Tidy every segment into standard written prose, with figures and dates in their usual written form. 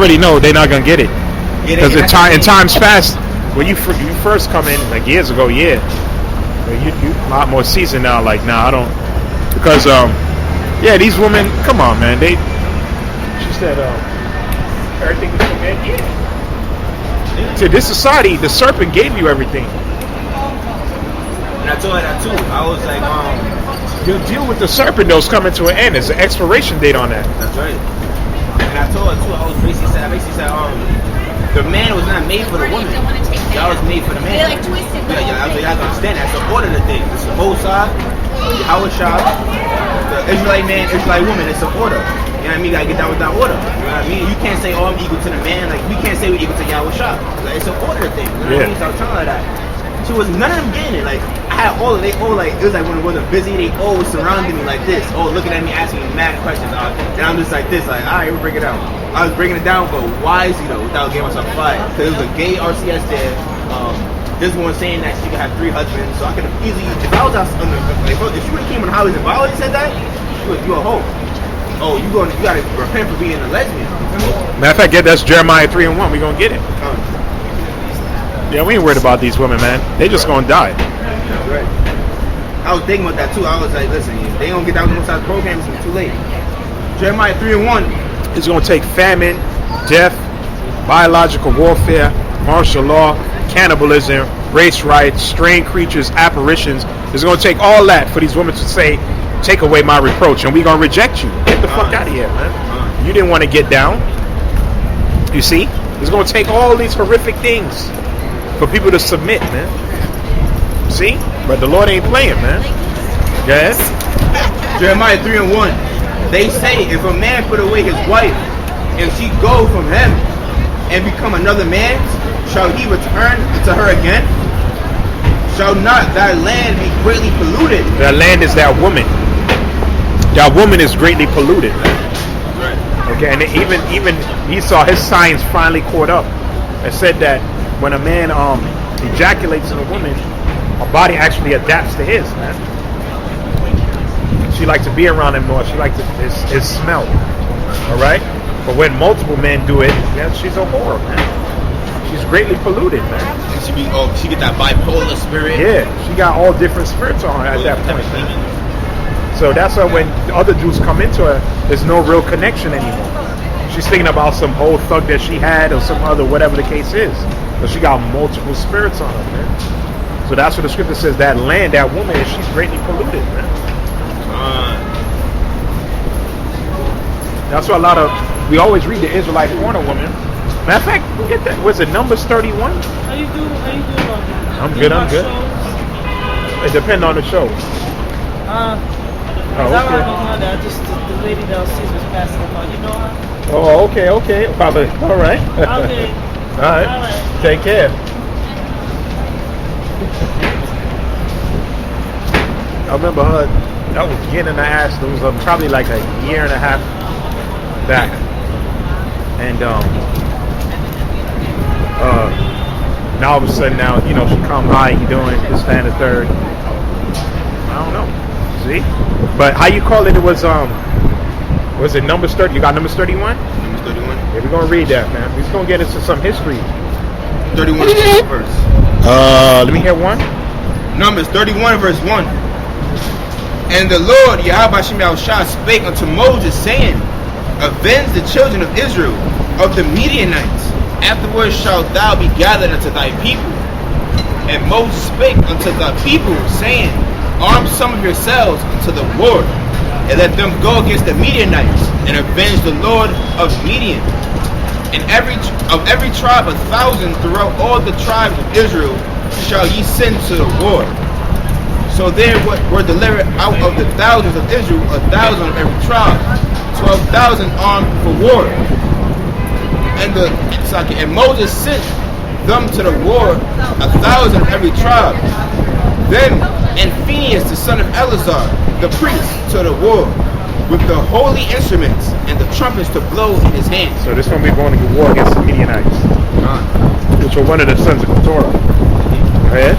already know they're not gonna get it. Because in times past, when you first come in, like years ago, you a lot more seasoned now. Like now, I don't, because these women, come on, man. She said everything is for men. Yeah. To this society, the serpent gave you everything. And I told her that too. I was like, you deal with the serpent. Those coming to an end. There's an expiration date on that. That's right. And I told her too. I basically said, the man was not made for the woman. That was made for the man. They like twisted. Yeah, I have to understand that. It's the order of the thing. It's the Mosai, Yahawashi, the Israelite man, Israelite woman. It's an order. You know what I mean? You gotta get down with that order. You know what I mean? You can't say, I'm equal to the man. Like, we can't say we're equal to Yahawashi. Like, it's an order thing. You know what I mean? So I was telling her that. She was none of them getting it. Like, I had all of they all like it was like when it wasn't busy, they always surrounded me like this. Oh, looking at me, asking me mad questions. And I'm just like this, like, alright, we'll break it down. I was breaking it down, but wisely though, without getting myself fired. Because it was a gay RCS there. This one saying that she could have 3 husbands, so I could have easily, if I was out on the, like, if she would have came on the highways and violated said that, you a hoe. Oh, you gotta repent for being a lesbian. Matter of fact, that's Jeremiah 3:1. We gonna get it. Yeah, we ain't worried about these women, man. They just gonna die. That's right. I was thinking about that too. I was like, listen, they don't get down with most of the programs, it's too late. Jeremiah 3:1. It's gonna take famine, death, biological warfare, martial law, cannibalism, race riots, strange creatures, apparitions. It's gonna take all that for these women to say, take away my reproach, and we gonna reject you. Get the fuck out of here, man. You didn't want to get down. You see? It's gonna take all these horrific things for people to submit, man. See? But the Lord ain't playing, man. Yes? Jeremiah 3:1. They say, if a man put away his wife, and she go from him, and become another man, shall he return to her again? Shall not thy land be greatly polluted? That land is that woman. That woman is greatly polluted. Right. Okay, and even Esau, his science finally caught up and said that when a man ejaculates in a woman, her body actually adapts to his, man. She likes to be around him more. She likes his smell. All right? But when multiple men do it, yeah, she's a whore, man. She's greatly polluted, man. She get that bipolar spirit. Yeah, she got all different spirits on her at that point, man. So that's why when the other Jews come into her, there's no real connection anymore. She's thinking about some old thug that she had or some other, whatever the case is. But she got multiple spirits on her, man. So that's what the scripture says, that land, that woman, she's greatly polluted, man. That's why we always read the Israelite porno woman. Matter of fact, get that. Was it Numbers 31? How you do I'm good. It depends on the show. Okay. The lady downstairs was passing about. You know her? Oh, okay. Probably. All right. Okay. All right. Take care. I remember her. That was getting the ass. It was probably like a year and a half back, and now all of a sudden she come, hi, you doing this, that, and the third. I don't know. See, but how you call it? It was it Numbers 30? You got Numbers 31? Numbers 31. Yeah, we're gonna read that, man. We're just gonna get into some history. 31 verse. Let me hear one. Numbers 31 verse 1. And the Lord Yahawashi spake unto Moses, saying, avenge the children of Israel of the Midianites. Afterwards shalt thou be gathered unto thy people. And Moses spake unto the people, saying, arm some of yourselves unto the war, and let them go against the Midianites, and avenge the Lord of Midian. And of every tribe 1,000 throughout all the tribes of Israel shall ye send to the war. So there were delivered out of the thousands of Israel 1,000 of every tribe, 12,000 armed for war. And Moses sent them to the war 1,000 of every tribe. Then and Phinehas the son of Eleazar, the priest, to the war, with the holy instruments and the trumpets to blow in his hands. So this one we're going to war against the Midianites, which were one of the sons of Keturah. Go ahead.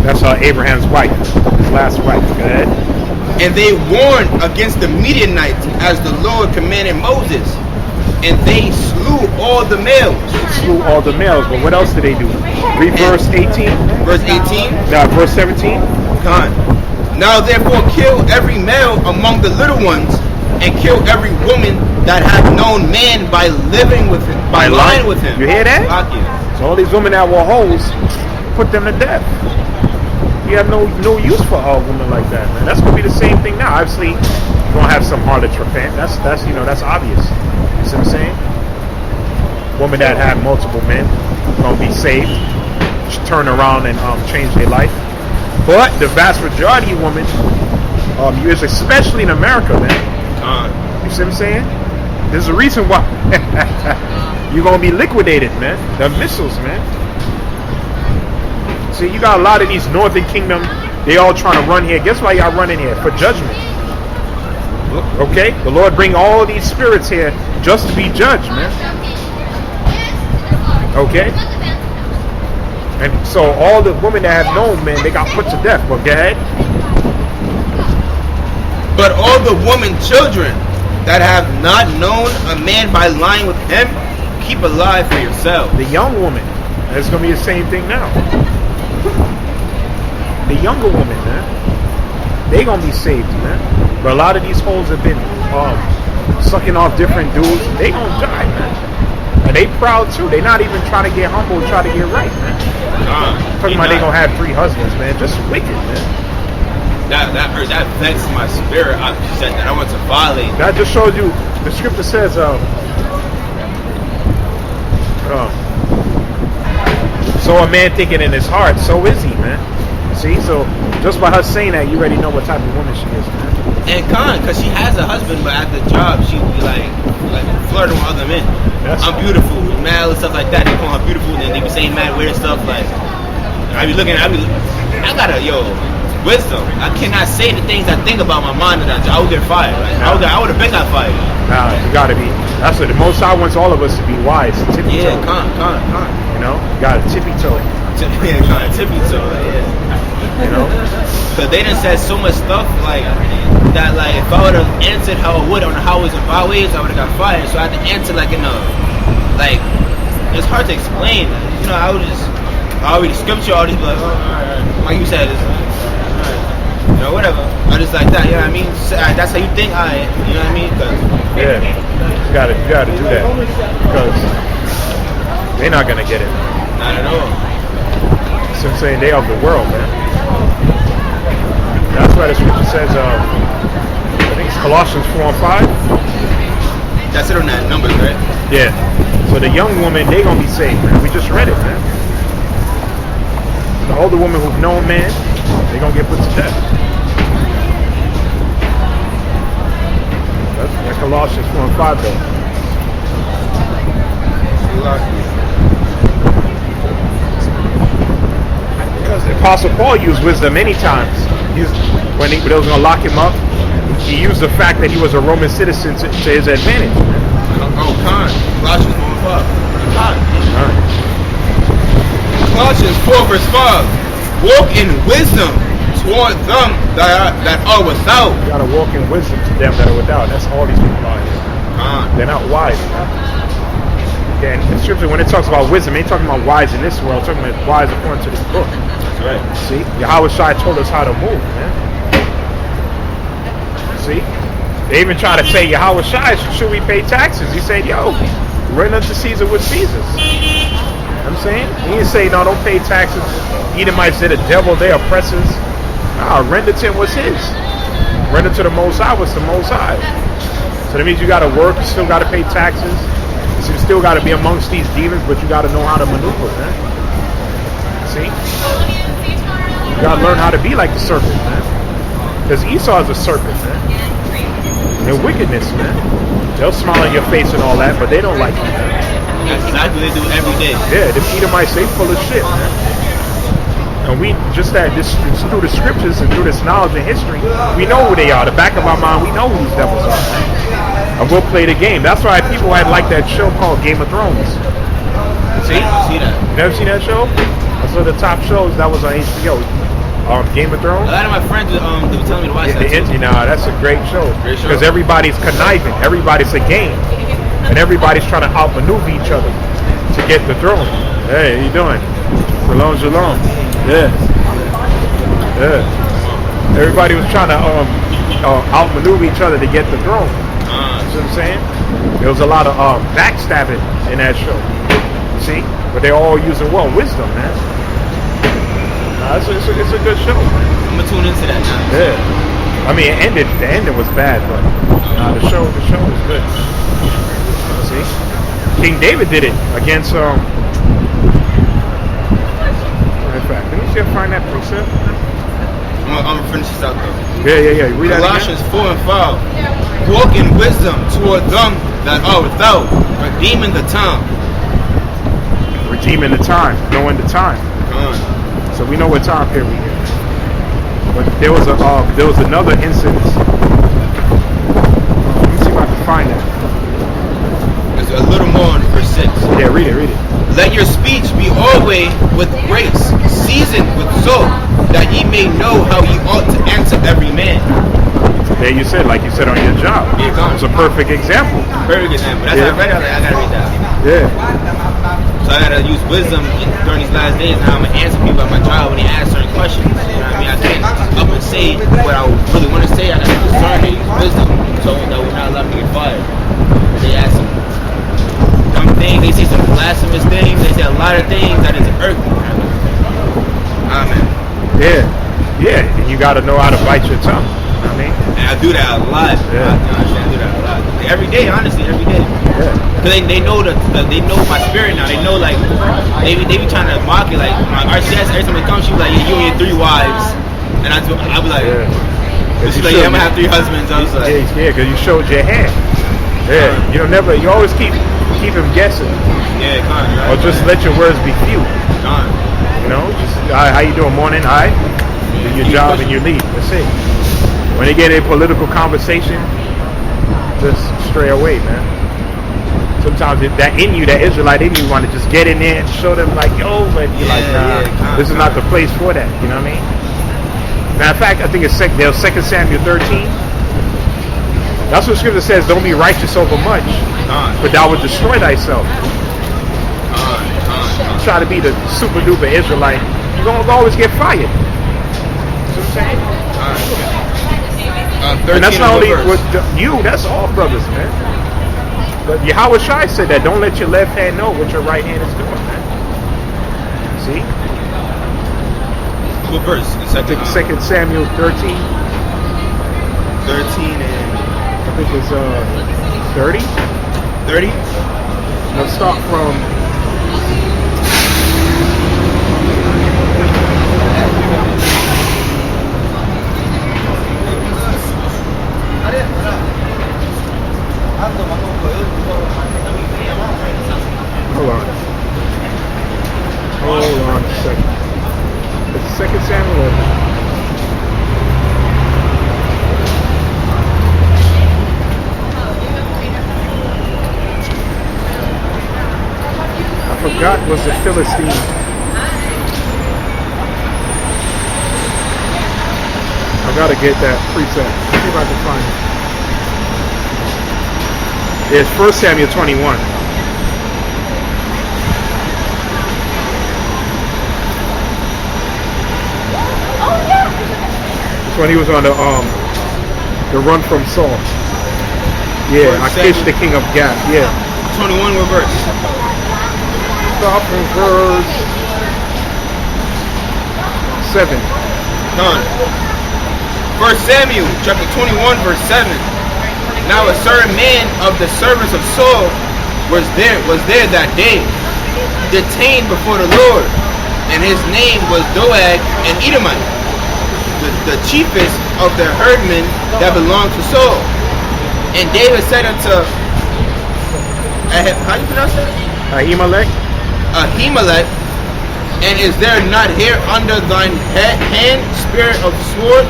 That's Abraham's wife, his last wife. Go ahead. And they warned against the Midianites as the Lord commanded Moses. and they slew all the males. Slew all the males, but what else did they do? Read verse 18. Verse 18. Now, verse 17. Con. Now therefore kill every male among the little ones, and kill every woman that hath known man by living with him, by lying with him. You hear that? So all these women that were hoes, put them to death. You have no use for a woman like that, man. That's gonna be the same thing now. Obviously, you're gonna have some harlots repent. That's obvious. You see what I'm saying? Women that have multiple men gonna be saved, turn around and change their life. But the vast majority of women, especially in America, man. You see what I'm saying? There's a reason why you're gonna be liquidated, man. The missiles, man. See, you got a lot of these Northern Kingdom. They all trying to run here. Guess why y'all running here? For judgment. Okay, the Lord bring all these spirits here just to be judged, man. Okay. And so all the women that have known men, they got put to death. But go ahead. But all the women children that have not known a man by lying with him, keep alive for yourself. The young woman, it's going to be the same thing now. The younger women, man, they going to be saved, man. But a lot of these hoes have been sucking off different dudes. They going to die, man. And they proud too. They not even trying to get humble, try to get right, man. Talking about they going to have 3 husbands, man. Just wicked, man. That vexed my spirit. I said that I want to violate. That just shows you. The scripture says, so a man thinking in his heart, so is he, man. See, so just by her saying that, you already know what type of woman she is, man. And because she has a husband, but at the job she be like flirting with other men. I'm beautiful, mad and stuff like that. They call her beautiful, and then they be saying mad weird stuff like. I be looking. I gotta wisdom. I cannot say the things I think about my mind, that I would get fired. Like, I would have been got fired. Nah, you gotta be. That's what the Most High wants all of us to be wise. Tippy toe. Yeah, con. You know, you gotta tippy toe. Tippy toe. Yeah. You know, because they done said so much stuff like that. Like if I would have answered how I would on the highways and byways, I would have got fired. So I had to answer like like it's hard to explain. You know, I read the scripture, all these be like, like you said, it's. You know, whatever. I just like that. You know what I mean? That's how you think. You know what I mean? Yeah, you gotta do that because they're not gonna get it. Not at all. So I'm saying they of the world, man. That's why the scripture says, I think it's Colossians 4:5. That's it on that numbers, right? Yeah. So the young woman, they gonna be saved, man. We just read it, man. The older woman who've known man, they gonna get put to death. That's Colossians 4:5 though. Because the Apostle Paul used wisdom many times. When they was gonna lock him up, he used the fact that he was a Roman citizen to his advantage. Con. Colossians 4:5. Con. All right. Colossians 4:5. Walk in wisdom toward them that are without. You gotta walk in wisdom to them that are without. That's all these people are here. They're not wise, man. And the scripture, when it talks about wisdom, it ain't talking about wise in this world, it's talking about wise according to this book. That's right. See, Yahawashi told us how to move, man. See, they even try to say, Yahawashi, should we pay taxes? He said, yo, render unto Caesar with Caesar's. I'm saying? He didn't say, no, don't pay taxes. Edomites, they're the devil, they're oppressors. Nah, render to him what's his. Render to the Most High what's the Most High. So that means you got to work, you still got to pay taxes. You still got to be amongst these demons, but you got to know how to maneuver, man. See? You got to learn how to be like the serpent, man. Because Esau is a serpent, man. They're wickedness, man. They'll smile on your face and all that, but they don't like you, man. That's exactly what they do every day. Yeah, the Edomites, they full of shit, man. And we just through the scriptures and through this knowledge and history, we know who they are. The back of our mind, we know who these devils are, man. And we'll play the game. That's why people had like that show called Game of Thrones. See that? You never seen that show? That's one of the top shows that was on HBO. Game of Thrones. A lot of my friends they were telling me to watch that. That's a great show. Great show. Because everybody's conniving. Everybody's a game. and everybody's trying to outmaneuver each other to get the throne. Hey, how you doing? Shalom, shalom. Yeah. Everybody was trying to outmaneuver each other to get the throne. See what I'm saying? There was a lot of backstabbing in that show. See? But they're all using wisdom, man. It's a good show, man. I'm gonna tune into that now. Yeah. I mean, the ending was bad, but the show was good. See? King David did it against in fact, let me see if I find that precept. I'm gonna finish this out though. Yeah. Read that Colossians again. 4 and 5. Walk in wisdom toward them that are without, redeeming the time. Redeeming the time, knowing the time. So we know what time period we in. But there was another incident. Let me see if I can find that. There's a little more in verse 6. Yeah, read it. Let your speech be always with grace, seasoned with salt, that ye may know how ye ought to answer every man. There you said, like you said on your job. Yeah, it's a perfect example. Perfect example. That's how I read it. I gotta read that. Yeah. So I gotta use wisdom during these last days and how I'm gonna answer people at my job when they ask certain questions. You know what I mean? I can't up and say what I really want to say. I gotta discern and use wisdom so that will not allow me to get fired. They ask some dumb things, they say some blasphemous things, they say a lot of things that is earthly. Amen. Yeah, and you gotta know how to bite your tongue. You know what I mean? And I do that a lot. Yeah. I do that a lot. Every day, honestly, every day. Yeah. Cause they know they know my spirit now. They know like they be trying to mock it. Like my RCS, every time it comes, she be like, yeah, you and your 3 wives, and I be like, she's like, yeah, I'm gonna have 3 husbands. I was like, yeah, because you showed your hand. Yeah, you always keep him guessing. Yeah, con. Right, or just let your words be few. Con. You know, just how you doing? Morning, hi. Do your job and you leave. That's it. When they get a political conversation, just stray away, man. Sometimes that Israelite in you, want to just get in there and show them like, yo, but you're like, nah, this is not the place for that. You know what I mean? Matter of fact, I think it's 2 Samuel 13. That's what Scripture says. Don't be righteous over much, but thou would destroy thyself. Try to be the super duper Israelite, you're gonna always get fired. See what I'm saying? And that's not only with you, that's all brothers, man. But Yahawashi said that don't let your left hand know what your right hand is doing, man. See? What verse? I think 2 Samuel 13. 13 and I think it's 30. 30? Let's start from Hold on a second. It's 2 Samuel. I forgot was the Philistine. I gotta get that precept. See if I can find it. It's 1 Samuel 21. When he was on the run from Saul. Yeah, Achish the king of Gath. Yeah. 21 what verse? Start from verse 7. Done. 1 Samuel chapter 21 verse 7. Now a certain man of the servants of Saul was there that day, detained before the Lord, and his name was Doeg an Edomite, the chiefest of the herdmen that belonged to Saul. And David said unto how you pronounce that? Ahimelech. Ahimelech, and is there not here under thine hand spirit of sword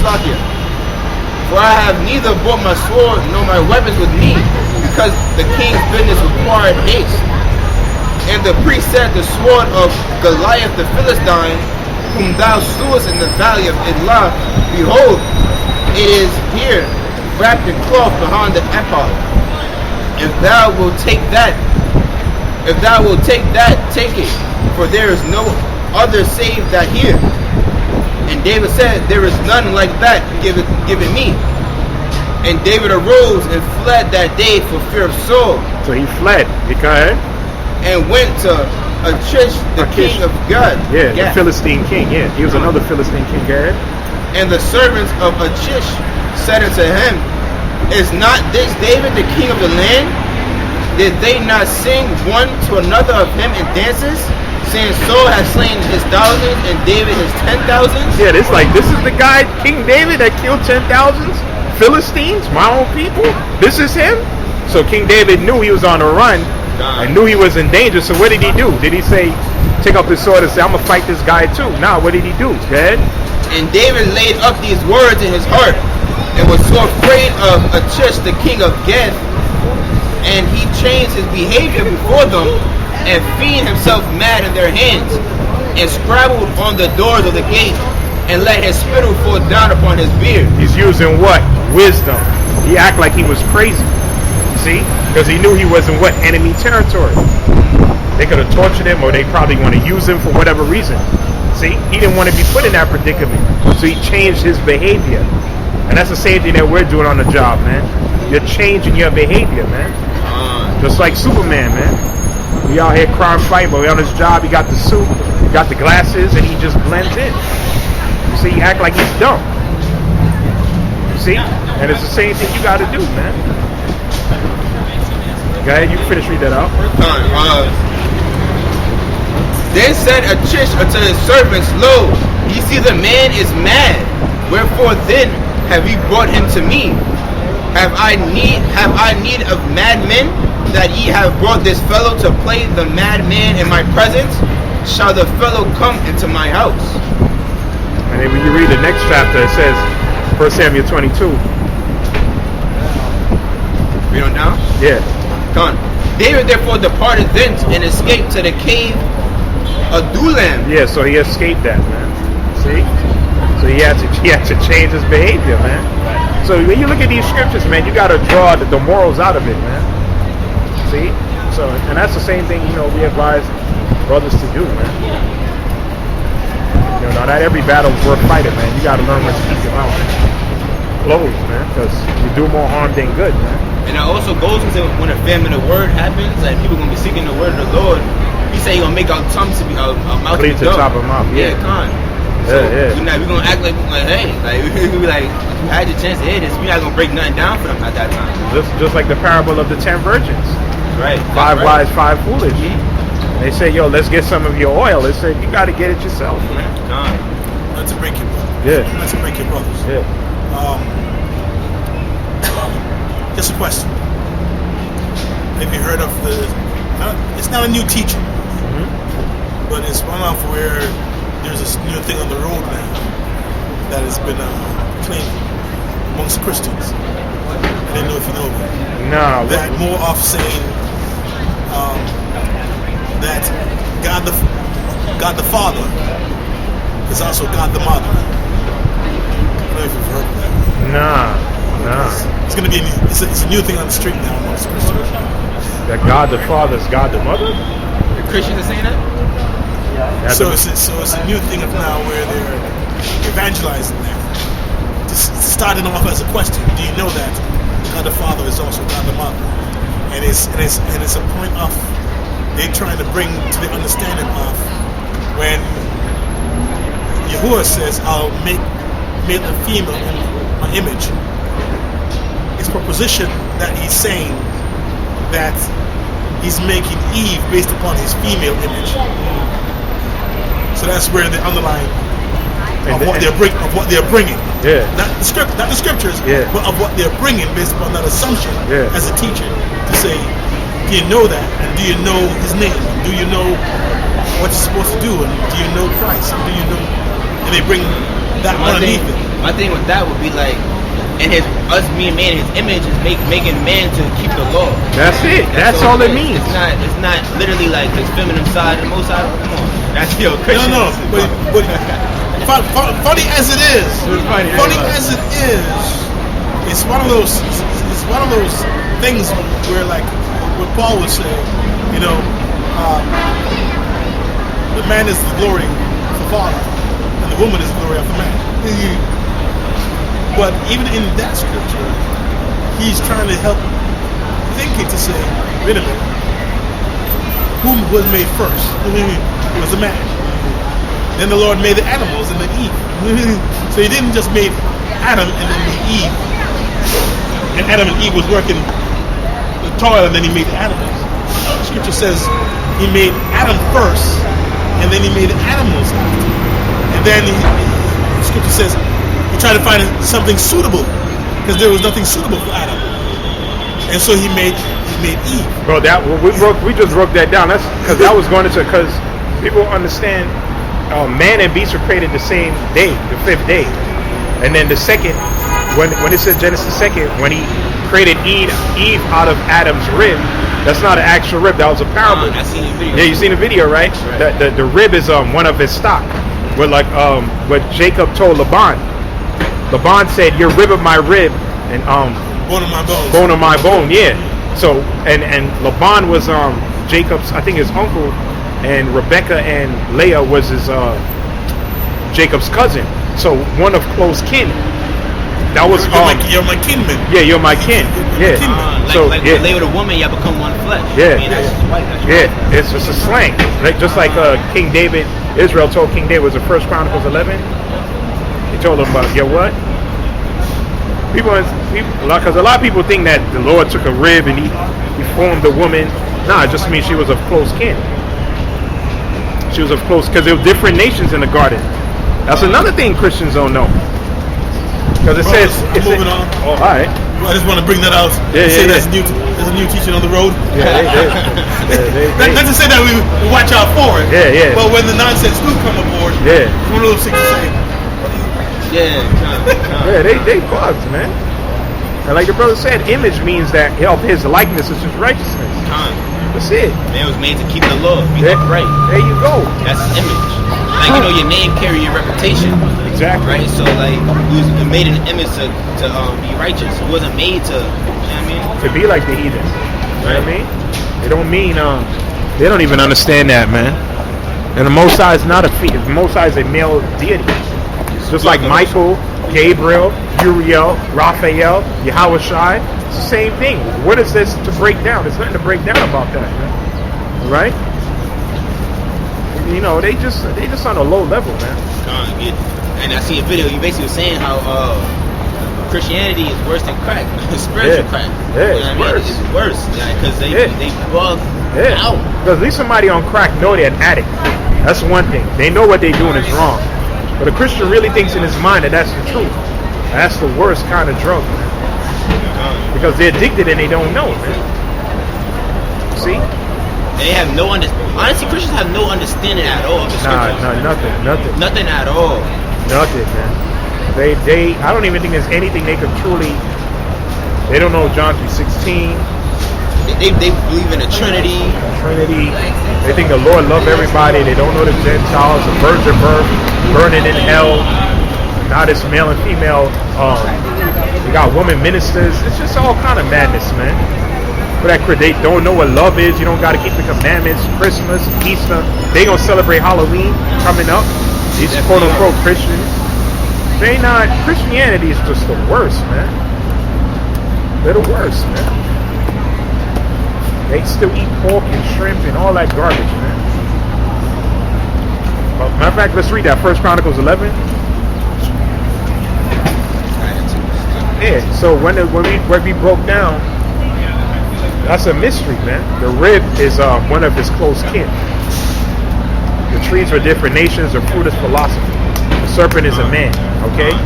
Slakia? For I have neither brought my sword nor my weapons with me, because the king's business required haste. And the priest said, the sword of Goliath the Philistine, whom thou slewest in the valley of Idlah, behold, it is here, wrapped in cloth behind the ephod. if thou wilt take that, take it, for there is no other save that here. And David said, there is none like that, give it me. And David arose and fled that day for fear of Saul. So he fled. Go ahead. And went to Achish, the king of Gad. Yeah, the Philistine king. Yeah, he was another Philistine king. Go ahead. And the servants of Achish said unto him, is not this David the king of the land? Did they not sing one to another of him in dances, saying Saul has slain his thousands and David his 10,000s? Yeah, this is the guy, King David, that killed 10,000s? Philistines, my own people. This is him. So King David knew he was on a run and knew he was in danger. So what did he do? Did he say, take up his sword and say, I'm gonna fight this guy too? Nah, what did he do? Go ahead. And David laid up these words in his heart and was so afraid of Achish the king of Gad, and he changed his behavior before them and feigned himself mad in their hands and scribbled on the doors of the gate and let his spittle fall down upon his beard. He's using what? Wisdom. He act like he was crazy. See? Because he knew he was in what? Enemy territory. They could have tortured him, or they probably want to use him for whatever reason. See? He didn't want to be put in that predicament. So he changed his behavior. And that's the same thing that we're doing on the job, man. You're changing your behavior, man. Just like Superman, man. We out here crime fighting, but we on his job, he got the suit, he got the glasses, and he just blends in. You see, he act like he's dumb. You see? And it's the same thing you got to do, man. Go ahead, you can finish read that out. Then said Achish unto his servants, lo, ye see the man is mad. Wherefore then have ye brought him to me? Have I need of madmen, that ye have brought this fellow to play the madman in my presence? Shall the fellow come into my house? And then when you read the next chapter, it says, 1 Samuel 22. Read on down? Yeah. Come on. David therefore departed thence and escaped to the cave of Adullam. Yeah, so he escaped that, man. See? So he had to change his behavior, man. So when you look at these scriptures, man, you got to draw the morals out of it, man. See? So, and that's the same thing, we advise brothers to do, man. Not every battle is worth fighting, man. You got to learn when to keep your mouth closed, man, because you do more harm than good, man. And it also goes into when a famine of word happens, like people going to be seeking the word of the Lord. He say he going to make our tongues to be, our mouth to be dumb. Top of mouth, yeah. So we're going to act like hey, we're going to be like, you had your chance to hear this. We're not going to break nothing down for them at that time. Just like the parable of the 10 virgins. Right. 5 wise, 5 foolish. They say, yo, let's get some of your oil. They said, you got to get it yourself, man. Not to break your brothers. Yeah. Not to break your brothers. Yeah. Just a question. Have you heard of it's not a new teaching, but it's one of where there's this new thing on the road now that has been claimed amongst Christians. I didn't know if you know that. No. That more of saying that God the Father is also God the Mother. I don't know if you've heard of that. Nah. It's gonna be it's a new thing on the street now amongst Christians. That God the Father is God the Mother? The Christians are saying that? So it's a new thing of now where they're evangelizing there. Just starting off as a question. Do you know that God the Father is also God the Mother? And it's a point of they're trying to bring to the understanding of when Yahuwah says, I'll make male and female in my image. It's proposition that he's saying that he's making Eve based upon his female image. So that's where the underlying of what they're bringing. Yeah. Not the scriptures, yeah, but of what they're bringing based upon that assumption as a teacher to say, do you know that? And do you know his name? Do you know what you're supposed to do? And do you know Christ? And do you know? And they bring that underneath it. My thing with that would be like, and us being made in his image is making man to keep the law. That's it. That's all it means. It's not literally like his feminine side and most side. Come on, that's your Christian. No, but funny as it is, it's one of those. It's one of those things where, like, what Paul was saying, you know, the man is the glory of the father, and the woman is the glory of the man. But even in that scripture, he's trying to help thinking to say, wait a minute, whom was made first? It was a man. Then the Lord made the animals and then Eve. So he didn't just make Adam and then Eve. And Adam and Eve was working the toil and then he made the animals. Scripture says he made Adam first and then he made the animals after. And then Scripture says he tried to find something suitable because there was nothing suitable for Adam. And so he made Eve. Bro, we just broke that down. That's because that was going into, because people understand man and beast were created the same day, the 5th day. And then the second, when it says Genesis 2nd, when he created Eve out of Adam's rib, that's not an actual rib, that was a parable. I seen the video. Yeah, you seen the video, right? The rib is one of his stock. What Jacob told Laban. Laban said, "You're rib of my rib and bone of my bone." Bone of my bone, yeah. So and Laban was Jacob's, I think, his uncle, and Rebecca and Leah was his Jacob's cousin. So one of close kin. That was you're my kinman. Yeah, you're my kin. Yeah. Like Leah with a woman, y'all become one flesh. Yeah. I mean, that's just white. That's Yeah, right. it's just a slang. Like just like King David, Israel told King David, was it 1 Chronicles 11? He told him about, what? Because a lot of people think that the Lord took a rib and he formed a woman. Nah, it just means she was of close kin. She was of close, because there were different nations in the garden. That's another thing Christians don't know. Because it says, moving on. Oh, all right. I just want to bring that out. Yeah. There's a new teaching on the road. Yeah, they Not to say that we watch out for it. Yeah. But when the nonsense do come aboard, yeah, it's one of those things to say. Yeah, they bugs, man. And like the brother said, image means that his likeness is his righteousness. That's it. Man was made to keep the law, be upright. There you go. That's image. Like, your name carry your reputation. Exactly. Right? So, like, he was made in an image to be righteous. He wasn't made to, to be like the heathen. You know what I mean? They don't mean, they don't even understand that, man. And the Most High is not the Most High is a male deity. It's just like Michael, Gabriel, Uriel, Raphael, Yahawashi. It's the same thing. What is this to break down? There's nothing to break down about that, man. Right? They just on a low level, man. And I see a video. You basically were saying how Christianity is worse than crack, spiritual crack. Yeah, it's worse because they bug out. Because at least somebody on crack know they're an addict. That's one thing. They know what they're doing is wrong. But a Christian really thinks in his mind that that's the truth. That's the worst kind of drug, man. Because they're addicted and they don't know, man. See? They have no honestly, Christians have no understanding at all of the scriptures. Nothing at all. Nothing, man. They I don't even think there's anything they could truly. They don't know John 3:16. They believe in the Trinity. They think the Lord loved everybody. They don't know the Gentiles, the virgin birth, burning in hell. Now this male and female. We got women ministers. It's just all kind of madness, man. They don't know what love is. You don't got to keep the commandments. Christmas, Easter. They gonna celebrate Halloween coming up. These quote unquote Christians. They not. Christianity is just the worst, man. They're the worst, man. They still eat pork and shrimp and all that garbage, man. Matter of fact, let's read that 1 Chronicles 11. Yeah. So when we broke down. That's a mystery, man. The rib is one of his close kin. The trees are different nations. The fruit is philosophy. The serpent is a man. Okay?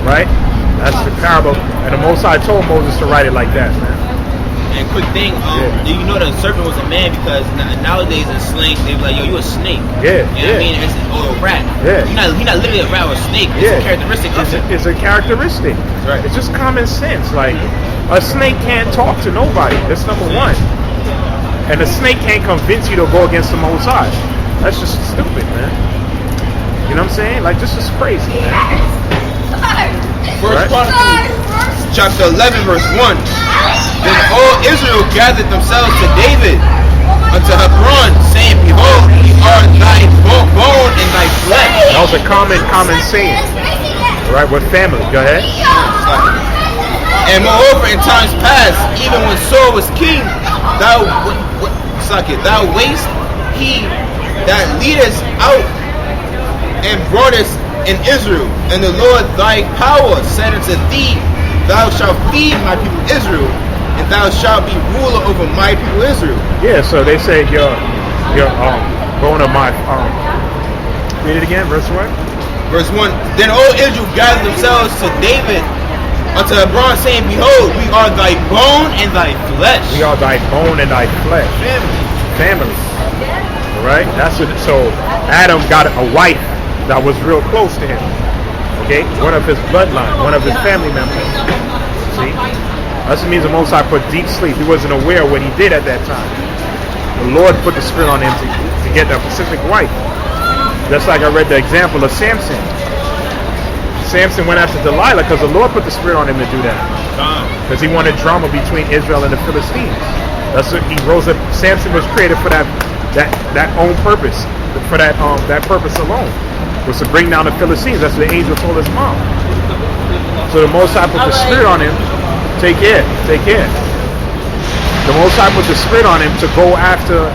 Right? That's the parable. And the Most High told Moses to write it like that, man. And quick thing, do you know the serpent was a man? Because nowadays in slang, they be like, yo, you a snake. Yeah. You know what I mean? Or a rat. Yeah. He's not literally a rat or a snake. It's a characteristic of it. It's a characteristic. Right. It's just common sense. Like, a snake can't talk to nobody. That's number one. And a snake can't convince you to go against the Most High. That's just stupid, man. You know what I'm saying? Like, this is crazy, man. First Chronicles chapter 11, verse 1. Then all Israel gathered themselves to David unto Hebron, saying, Behold, we are thy bone and thy flesh. That was a common saying. All right, what family? Go ahead. And moreover, in times past, even when Saul was king, thou wast he that leadest out and broughtest in Israel. And the Lord thy power said unto thee, Thou shalt feed my people Israel, and thou shalt be ruler over my people Israel. Yeah, so they say you're going to my read it again, verse 1. Verse 1. Then all Israel gathered themselves to David unto Hebron, saying, Behold, we are thy bone and thy flesh. We are thy bone and thy flesh. Family. All right? That's it. So Adam got a wife that was real close to him. Okay? One of his bloodline, one of his family members. See? That means the Most High put deep sleep. He wasn't aware of what he did at that time. The Lord put the spirit on him to get that specific wife. Just like I read the example of Samson. Samson went after Delilah because the Lord put the spirit on him to do that. Because he wanted drama between Israel and the Philistines. That's what he rose up. Samson was created for that own purpose. For that purpose alone. Was to bring down the Philistines. That's what the angel told his mom. So the Most High put the spirit on him. Take care. The Most High put the spirit on him to go after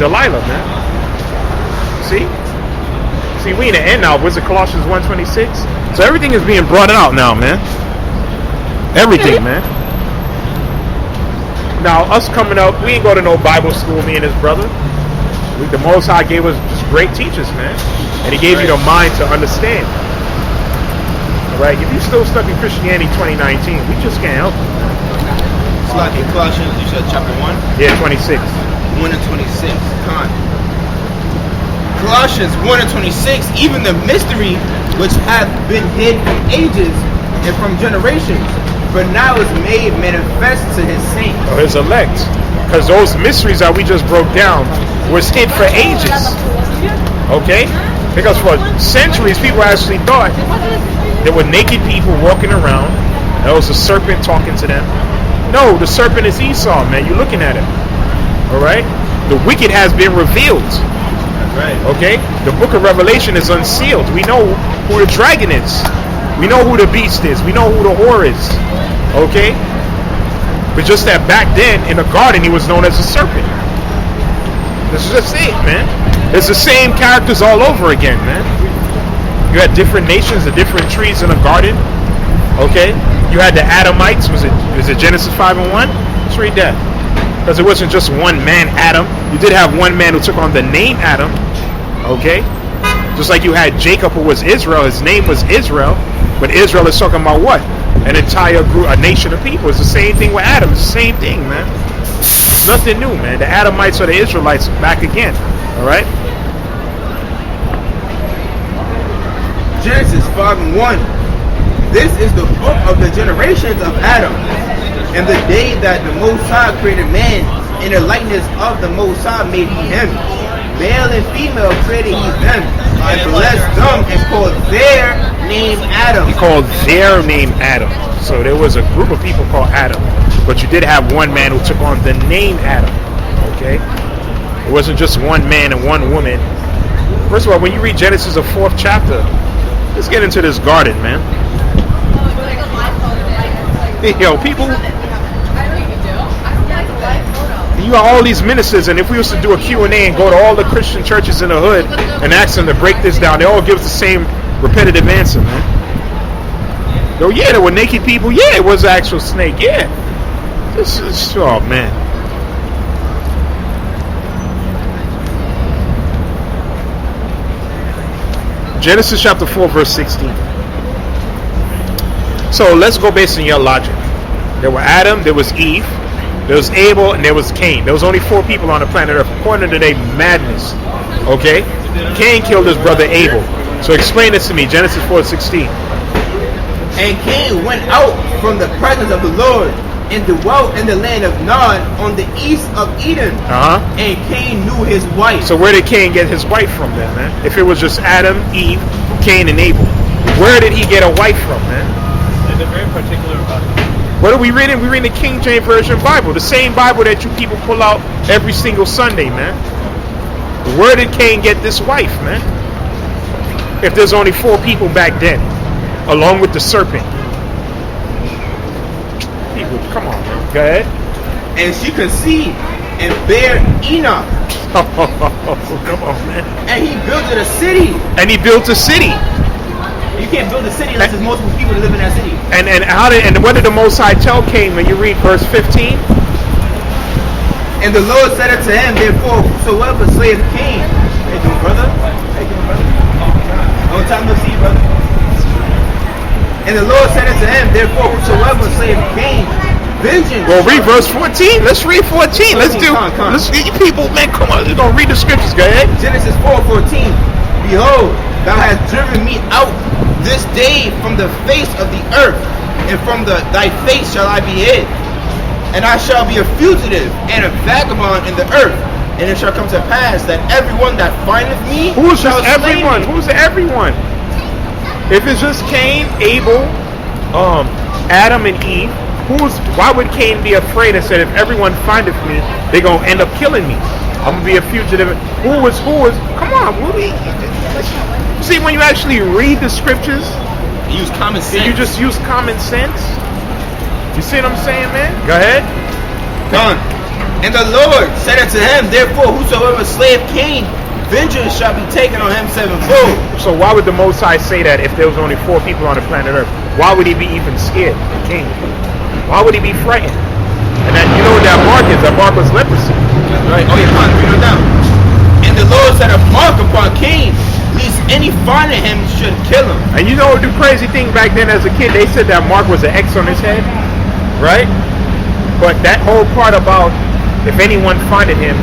Delilah, man. See, we in the end now. Was it Colossians 1:26? So everything is being brought out now, man. Everything, man. Now us coming up, we ain't go to no Bible school. Me and his brother. The Most High gave us just great teachers, man, and He gave you the mind to understand. All right, if you're still stuck in Christianity 2019, we just can't help you. It's like in Colossians, you said chapter 1? Yeah, 26. 1 and 26. Con. Colossians 1 and 26, even the mystery which hath been hid from ages and from generations, but now is made manifest to His saints. Or His elect. Because those mysteries that we just broke down was hid for ages. Okay? Because for centuries, people actually thought there were naked people walking around. There was a serpent talking to them. No, the serpent is Esau, man. You're looking at him. Alright? The wicked has been revealed. Right. Okay? The book of Revelation is unsealed. We know who the dragon is. We know who the beast is. We know who the whore is. Okay? But just that back then in the garden he was known as a serpent. This is just it, man. It's the same characters all over again, man. You had different nations, the different trees in the garden. Okay? You had the Adamites. Was it Genesis 5 and 1? Let's read that. Because it wasn't just one man, Adam. You did have one man who took on the name Adam. Okay? Just like you had Jacob, who was Israel. His name was Israel. But Israel is talking about what? An entire group, a nation of people. It's the same thing with Adam. It's the same thing, man. It's nothing new, man. The Adamites or the Israelites back again. Alright? Genesis 5 and 1. This is the book of the generations of Adam. And the day that the Most High created man, in the likeness of the Most High made He him. Male and female created He them. And blessed them and called their name Adam. He called their name Adam. So there was a group of people called Adam. But you did have one man who took on the name Adam. Okay? It wasn't just one man and one woman. First of all, when you read Genesis, the 4th chapter, let's get into this garden, man. Yo, people, you got all these ministers, and if we was to do a Q&A and go to all the Christian churches in the hood and ask them to break this down, they all give us the same repetitive answer, man. Yo, yeah, there were naked people. Yeah, it was an actual snake. Yeah. This is, oh, man. Genesis chapter 4, verse 16. So let's go based on your logic. There were Adam, there was Eve, there was Abel, and there was Cain. There was only 4 people on the planet Earth, according to their madness. Okay? Cain killed his brother Abel. So explain this to me. Genesis 4:16. And Cain went out from the presence of the Lord and dwelt in the land of Nod on the east of Eden. And Cain knew his wife. So where did Cain get his wife from then, man? If it was just Adam, Eve, Cain, and Abel, where did he get a wife from, man? Yeah, they're very particular about it. What are we reading? We're reading the King James Version Bible, the same Bible that you people pull out every single Sunday, man. Where did Cain get this wife, man? If there's only 4 people back then, along with the serpent. People, come on, man. Go ahead. And she conceived and bare Enoch. Come on, man. And he built a city. And he built a city. You can't build a city unless there's multiple people that live in that city. And what did the Most High tell Cain when you read verse 15? And the Lord said unto him, therefore, whosoever slayeth Cain. Hey, doing, brother? Hey, doing, brother? Long time no see, brother. And the Lord said unto him, therefore, whosoever slayeth Cain, vengeance. Well, read verse 14. Let's read 14. Let's do. Come on. Let's you people, man. Come on. We're gonna read the scriptures. Go ahead. Genesis 4:14. Behold, thou hast driven me out this day from the face of the earth, and from thy face shall I be hid. And I shall be a fugitive and a vagabond in the earth. And it shall come to pass that everyone that findeth me Who's shall just slay everyone? me. Who's the everyone? If it's just Cain, Abel, Adam, and Eve, why would Cain be afraid and said, if everyone findeth me, they're gonna end up killing me? I'm gonna be a fugitive. Who was? Come on, see, when you actually read the scriptures, You use common sense. you just use common sense. You see what I'm saying, man? Go ahead. Done. And the Lord said unto him, therefore, whosoever slayeth Cain, vengeance shall be taken on him sevenfold. So why would the Most High say that if there was only 4 people on the planet Earth? Why would he be even scared? Cain. Why would he be frightened? And that, you know what that mark is? That mark was leprosy. Right. Oh, yeah, come on, read it down. And the Lord set a mark upon Cain, lest any finding him should kill him. And you know the crazy thing back then as a kid, they said that mark was an X on his head, right? But that whole part about if anyone findeth him,